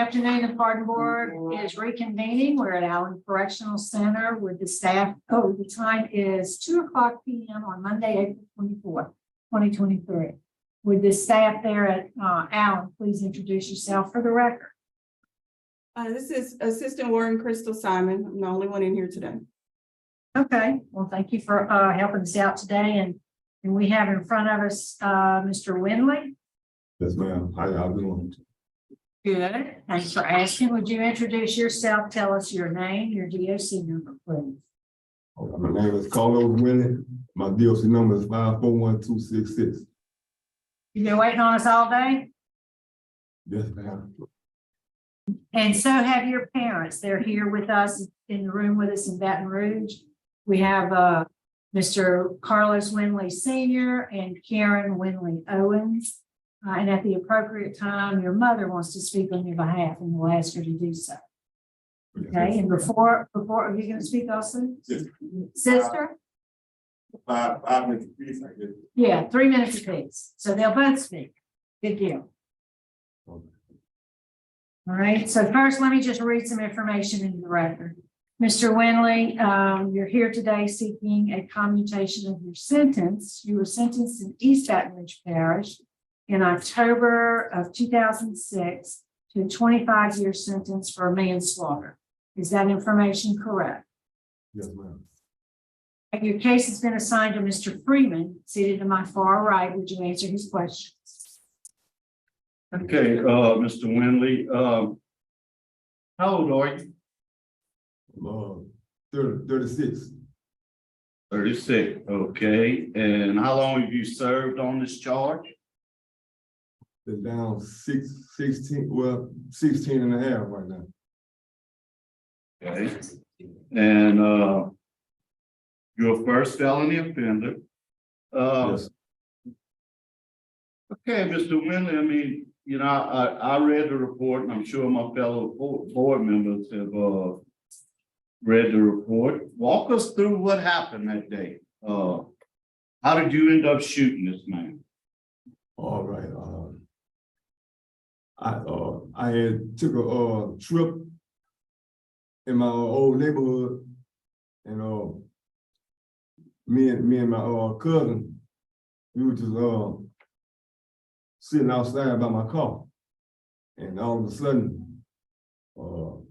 afternoon. The Pardon Board is reconvening. We're at Allen Correctional Center with the staff. Oh, the time is 2:00 p.m. on Monday, April 24th, 2023. With the staff there at Allen, please introduce yourself for the record. This is Assistant Warden Crystal Simon. I'm the only one in here today. Okay, well, thank you for helping us out today. And we have in front of us Mr. Winley. Yes, ma'am. How y'all doing? Good. Thanks for asking. Would you introduce yourself? Tell us your name, your DOC number, please. My name is Carlos Winley. My DOC number is 541-266. You've been waiting on us all day? Yes, ma'am. And so have your parents. They're here with us in the room with us in Baton Rouge. We have Mr. Carlos Winley Sr. and Karen Winley Owens. And at the appropriate time, your mother wants to speak on your behalf and we'll ask her to do so. Okay, and before, are you going to speak also? Sister? 5 minutes, please. Yeah, 3 minutes apiece. So they'll both speak. Good deal. All right, so first, let me just read some information into the record. Mr. Winley, you're here today seeking a commutation of your sentence. You were sentenced in East Baton Rouge Parish in October of 2006 to a 25-year sentence for manslaughter. Is that information correct? Yes, ma'am. Your case has been assigned to Mr. Freeman, seated to my far right. Would you answer his questions? Okay, Mr. Winley, how old are you? 36. 36, okay. And how long have you served on this charge? Been down 16 and a half right now. Okay. And you're a first felony offender. Yes. Okay, Mr. Winley, I mean, you know, I read the report, and I'm sure my fellow board members have read the report. Walk us through what happened that day. How did you end up shooting this man? All right. I had took a trip in my old neighborhood, and me and my cousin, we were just sitting outside by my car, and all of a sudden, Cole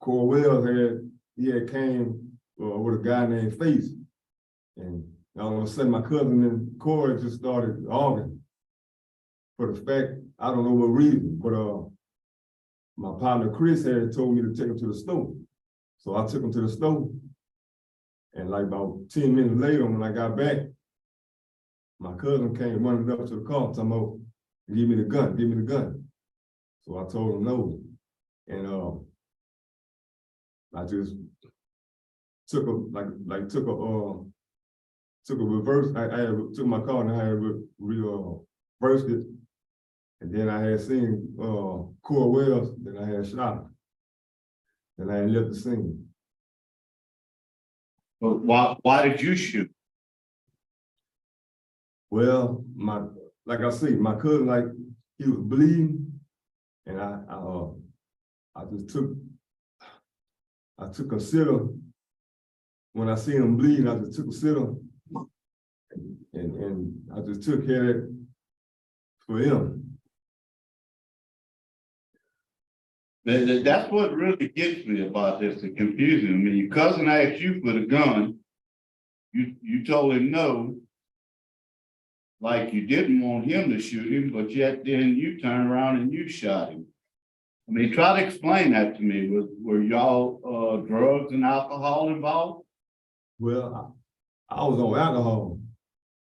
Wells had came with a guy named Face, and all of a sudden my cousin and Corey just started arguing. For the fact, I don't know what reason, but my partner Chris had told me to take him to the store. So I took him to the store. And like about 10 minutes later, when I got back, my cousin came running up to the car, talking about, give me the gun, give me the gun. So I told him no. And I just took a reverse. I took my car and I had reversed it. And then I had seen Corey Wells, then I had shot him. Then I had left the scene. But why did you shoot? Well, like I said, my cousin, like, he was bleeding, and I took consider, when I seen him bleeding, I just took consider, and I just took care of it for him. That's what really gets me about this, the confusion. I mean, your cousin asked you for the gun. You told him no, like you didn't want him to shoot him, but yet then you turned around and you shot him. I mean, try to explain that to me. Were y'all drugs and alcohol involved? Well, I was on alcohol.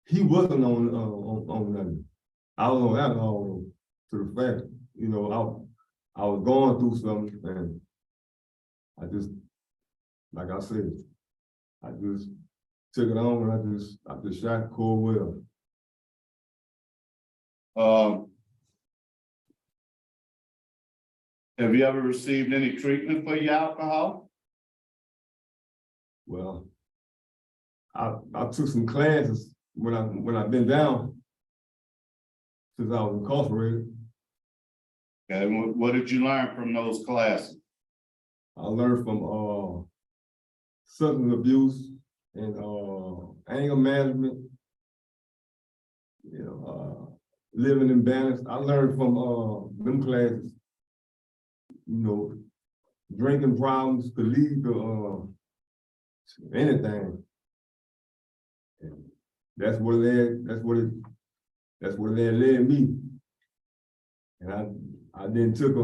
He wasn't on nothing. I was on alcohol, to the fact, you know, I was going through something, and I just, like I said, I just took it on, and I just shot Corey Wells. Have you ever received any treatment for your alcohol? Well, I took some classes when I've been down since I was incarcerated. Okay, and what did you learn from those classes? I learned from, substance abuse and, anger management. You know, living in balance. I learned from, them classes. You know, drinking problems could lead to, anything. And that's what it had led me. And I then took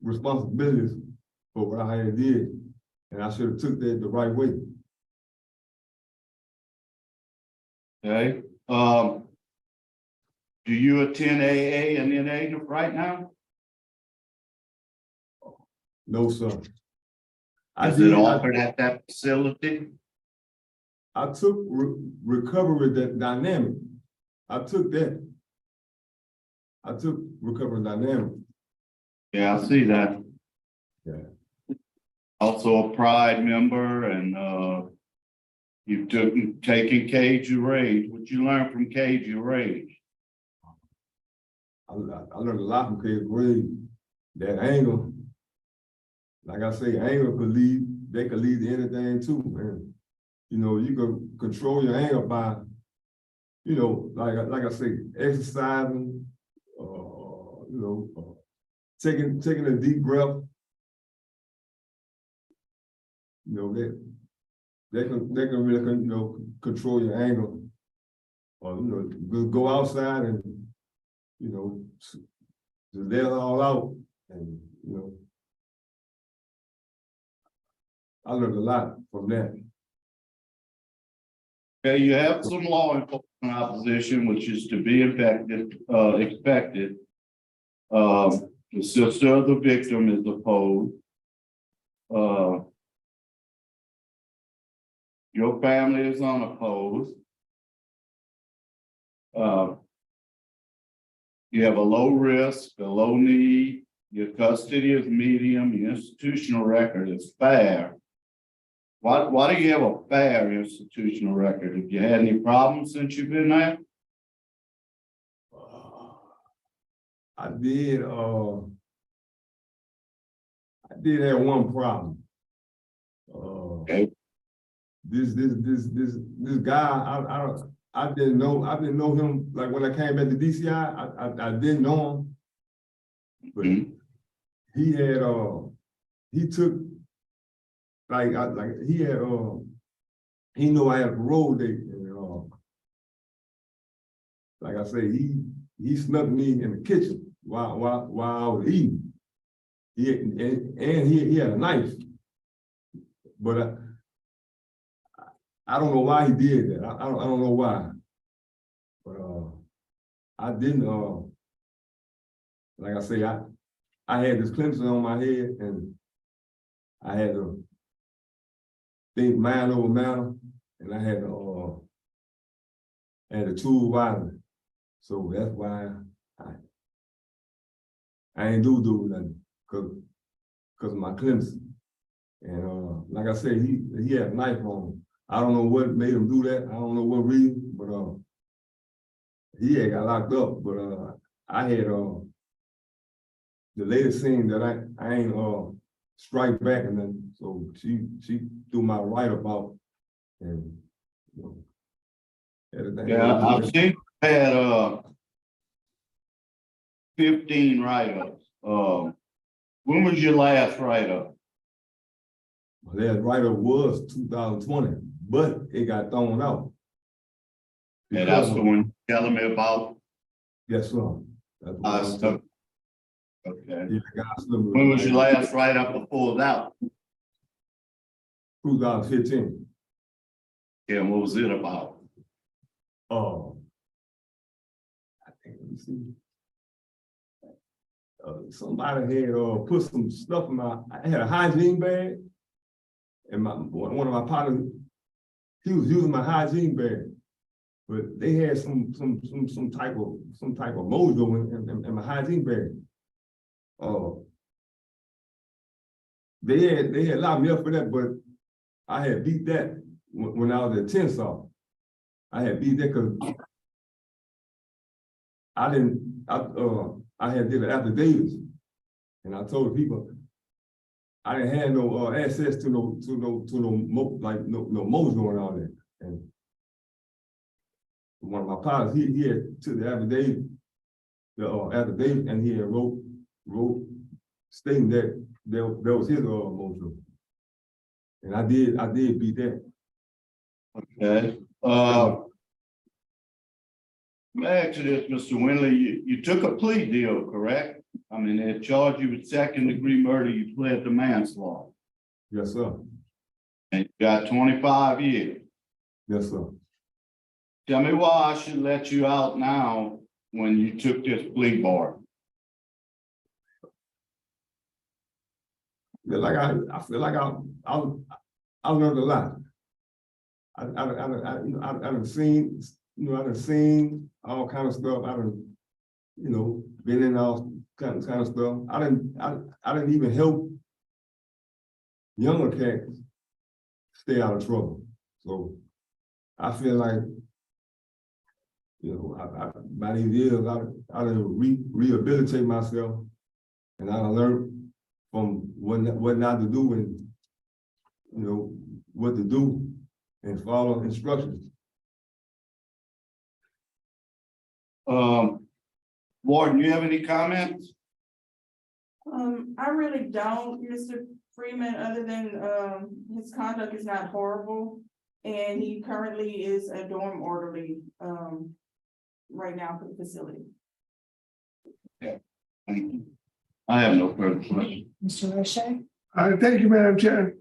responsibilities for what I had did, and I should have took that the right way. Okay, do you attend AA and NA right now? No, sir. Is it offered at that facility? I took recovery that dynamic. I took that. I took recovery dynamic. Yeah, I see that. Yeah. Also a Pride member, and you've taken Cage Your Rage. What you learn from Cage Your Rage? I learned a lot from Cage Rage. That anger, like I say, anger could lead to anything too, man. You know, you can control your anger by, you know, like I say, exercising, taking a deep breath. You know, they can really, you know, control your anger. Or, you know, go outside and, you know, just let it all out. And, you know, I learned a lot from that. Okay, you have some law enforcement opposition, which is to be expected. The sister of the victim is opposed. Your family is unopposed. You have a low risk, a low need, your custody is medium, your institutional record is fair. Why do you have a fair institutional record? Have you had any problems since you've been there? I did have one problem. Okay. This guy, I didn't know him, like when I came back to DCI, I didn't know him. But he had he took he knew I had a parole date, and like I say, he snuck me in the kitchen while I was eating. He had a knife, but I don't know why he did that. I don't know why, but I didn't. Like I say, I had this Clemson on my head, and I had to think mind over matter, and I had to choose wisely. So that's why I ain't do nothing, cause of my Clemson. And like I said, he had a knife on him. I don't know what made him do that. I don't know what reason, but he had got locked up. But I had the lady seen that I ain't strike back, and then so she threw my right about, and you know, everything. Yeah, I've seen you had 15 write-ups. When was your last write-up? My last write-up was 2020, but it got thrown out. And that's the one you're telling me about. Yes, sir. That's what I was talking. Okay. Yeah, When was your last write-up before that? 2015. Yeah, what was it about? I think, let me see. Somebody had put some stuff in I had a hygiene bag, and one of my partners, he was using my hygiene bag, but they had some type of mojo in my hygiene bag. They had locked me up for that, but I had beat that when I was at Tensar. I had beat that because I didn't, I had did an affidavit, and I told people I didn't have no access to no mojo and all that. And one of my pilots, he had took the affidavit, and he had wrote stating that that was his mojo. And I did beat that. Okay, let me ask you this, Mr. Winley, you took a plea deal, correct? I mean, they charged you with second-degree murder, you pled to manslaughter, Yes, sir. and you got 25 years. Yes, sir. Tell me why I should let you out now when you took this plea bar. I feel like I learned a lot. I done seen, I done seen all kind of stuff. I done, been in all kind of stuff. I didn't even help younger cats stay out of trouble. So I feel like, by these years, I done rehabilitate myself, and I done learned from what not to do and, what to do and follow instructions. Warden, you have any comments? I really don't, Mr. Freeman, other than, his conduct is not horrible. And he currently is a dorm orderly, right now for the facility. Thank you. I have no further questions. Mr. O'Shea? Thank you, Madam Chair.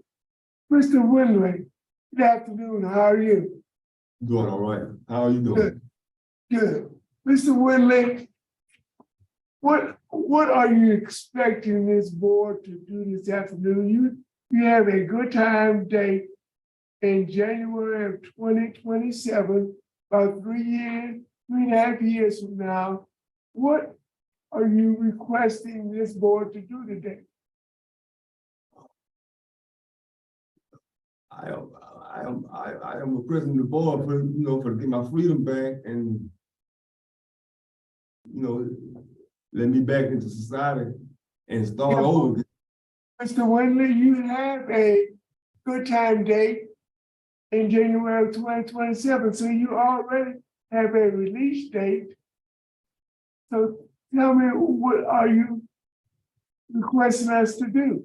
Mr. Winley, good afternoon. How are you? Doing all right. How are you doing? Good. Mr. Winley, what are you expecting this board to do this afternoon? You have a good time date in January of 2027, about 3.5 years from now. What are you requesting this board to do today? I am a prisoner of the board for to get my freedom back and let me back into society and start over. Mr. Winley, you have a good time date in January of 2027, so you already have a release date. So tell me, what are you requesting us to do?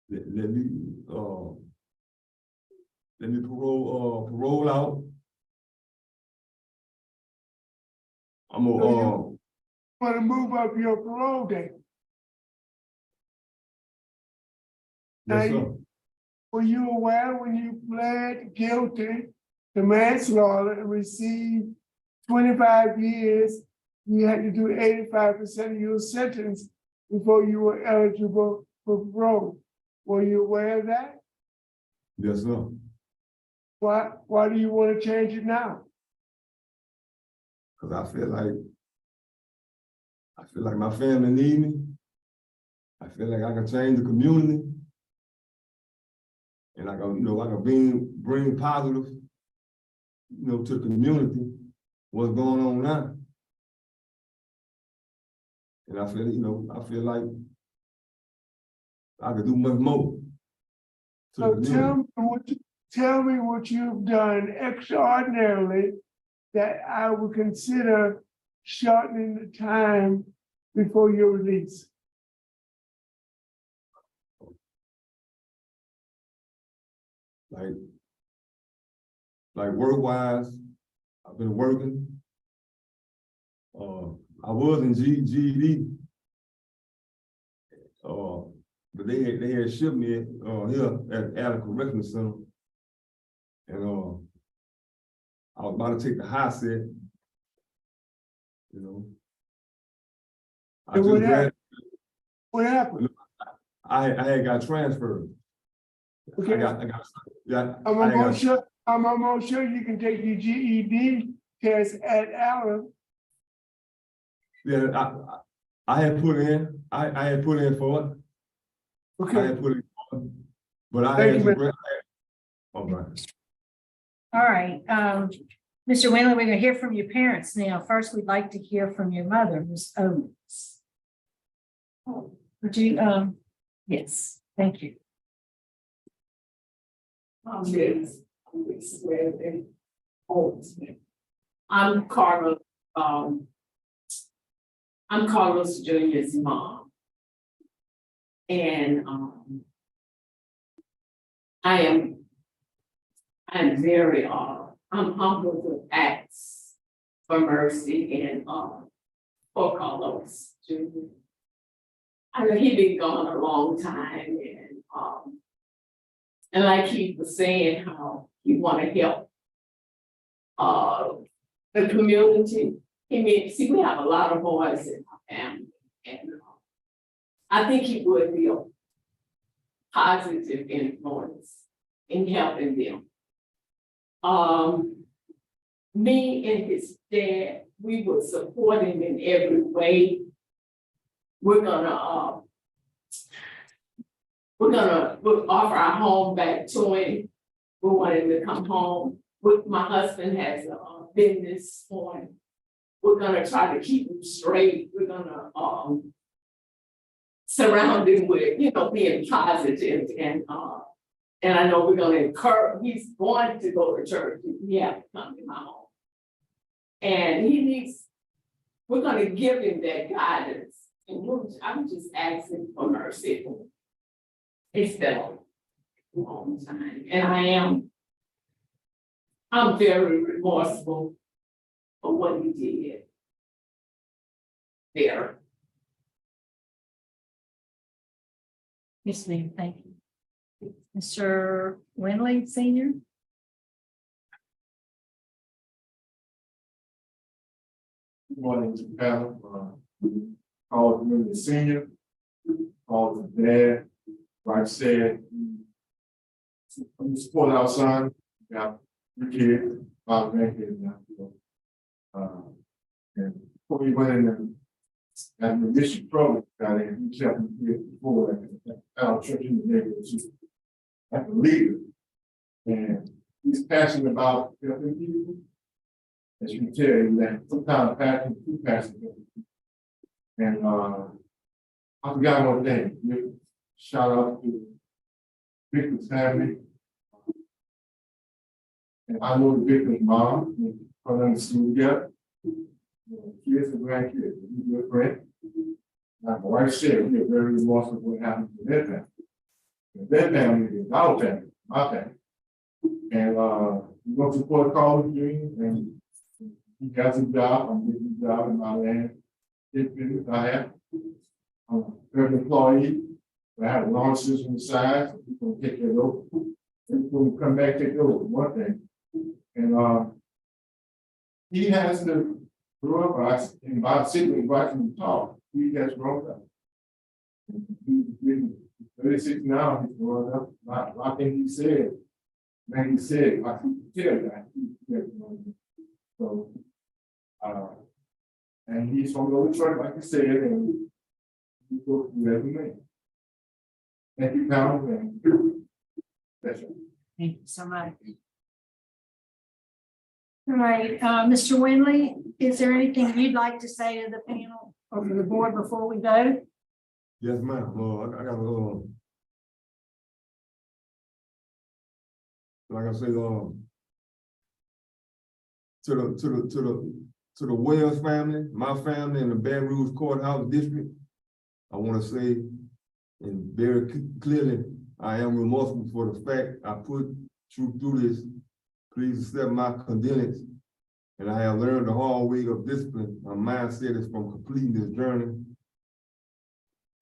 Let me parole out. I'm gonna Want to move up your parole date? yes, Now, sir. were you aware when you pled guilty to manslaughter and received 25 years, you had to do 85% of your sentence before you were eligible for parole? Were you aware of that? Yes, sir. Why do you want to change it now? Because I feel like my family need me. I feel like I can change the community. And I can, I can bring positive, to the community, what's going on now. And I feel like I could do much more. So tell me what you've done extraordinarily that I would consider shortening the time before your release. Like work-wise, I've been working. I was in GED, but they had shipped me here at Allen Correctional Center, and I was about to take the high set. I And just graduated. What happened? I had got transferred. Okay. I'm almost sure you can take your GED test at Allen. Yeah, I had put in. I had put in for it. Okay. I had put in for it, but I Thank had you, to. All right. All right, Mr. Winley, we're gonna hear from your parents now. First, we'd like to hear from your mother, Ms. Owens. Would you, yes, thank you. Yes. I'm Carlos, I'm Carlos Jr.'s mom. And, I'm very, I'm humbled with acts for mercy and, for Carlos Jr. I know he been gone a long time and like he was saying, how he wanna help the community. I mean, see, we have a lot of boys in our family, and I think he would be a positive influence in helping them. Me and his dad, we would support him in every way. We'll offer our home back to him. We want him to come home. My husband has a business for him. We're gonna try to keep him straight. We're gonna surround him with, being positive and I know we're gonna encourage, he's going to go to church. He has to come to my home. And we're gonna give him that guidance. And I'm just asking for mercy. It's been a long time, and I'm very remorseful for what he did there. Yes, ma'am, thank you. Mr. Winley, Senior? Good morning, Mr. Panel. All of you, the senior, all of the dad, like I said, I'm supporting our son, got 3 kids, 5 grandkids now. And before we went in and the mission program got in, we checked before our church in the neighborhood, like a leader. And he's passionate about helping people. As you can tell, that sometimes passion, too passionate. And I forgot one thing. Shout out to Victor's family. And I know the victim's mom, we run the school together. Kids and grandkids, we're good friends. Like my wife said, we're very remorseful for what happened to their family. Their family is our family, my family. And we're going to support Carlos Jr. and he got his job, I'm getting his job in my land. Business I have. I'm a third employee. I have launches on the side, so we're gonna take care of those. We're gonna come back, take over one thing. And he has to grow up, I invite sibling, invite him to talk. He has grown up. He's 36 now, he's growing up. I think he said, I can tell that. So and he's from the old church, like you said, and he goes through every man. Thank you, Colonel, and that's it. Thank you so much. All right, Mr. Winley, is there anything you'd like to say to the panel or to the board before we go? Yes, ma'am. I got a like I say, to the Wells family, my family, and the Baton Rouge Courthouse District, I want to say, and very clearly, I am remorseful for the fact I put you through this. Please accept my condolence. And I have learned the hard way of discipline. My mindset is from completing this journey.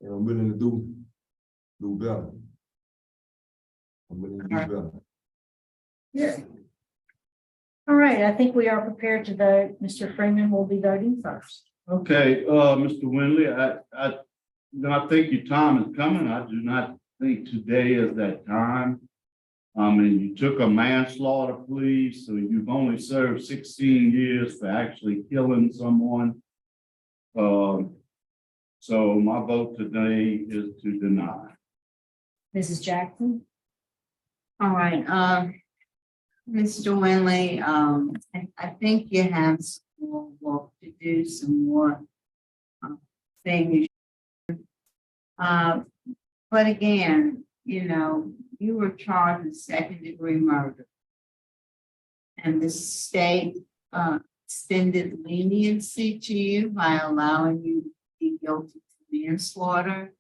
And I'm willing to do better. I'm willing to do better. Yeah. All right, I think we are prepared to vote. Mr. Freeman will be voting first. Okay, Mr. Winley, I think your time is coming. I do not think today is that time. And you took a manslaughter plea, so you've only served 16 years for actually killing someone. So my vote today is to deny. Mrs. Jackson? All right, Mr. Winley, I think you have some more work to do, some more things. But again, you know, you were charged with second-degree murder. And the state extended leniency to you by allowing you to be guilty of manslaughter.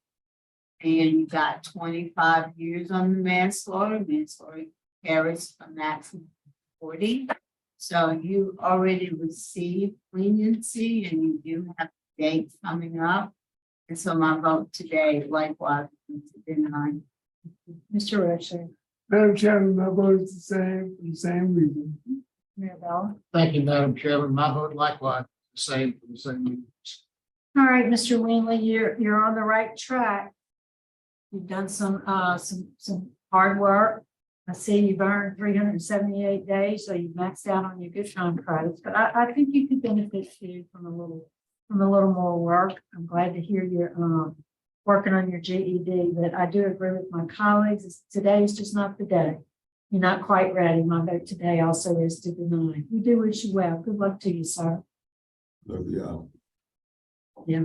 And you got 25 years on the manslaughter. Manslaughter carries a maximum of 40. So you already received leniency and you do have dates coming up. And so my vote today likewise is to deny. Mr. Richard, Madam Chairman, my vote is the same, for the same reason. Mayor Bella. Thank you, Madam Chairman. My vote likewise, the same for the same reasons. All right, Mr. Winley, you're on the right track. You've done some hard work. I see you've earned 378 days, so you've maxed out on your good time credits, but I think you could benefit too from a little more work. I'm glad to hear you're working on your GED, but I do agree with my colleagues. Today is just not the day. You're not quite ready. My vote today also is to deny. We do wish you well. Good luck to you, sir. Love y'all. Yeah.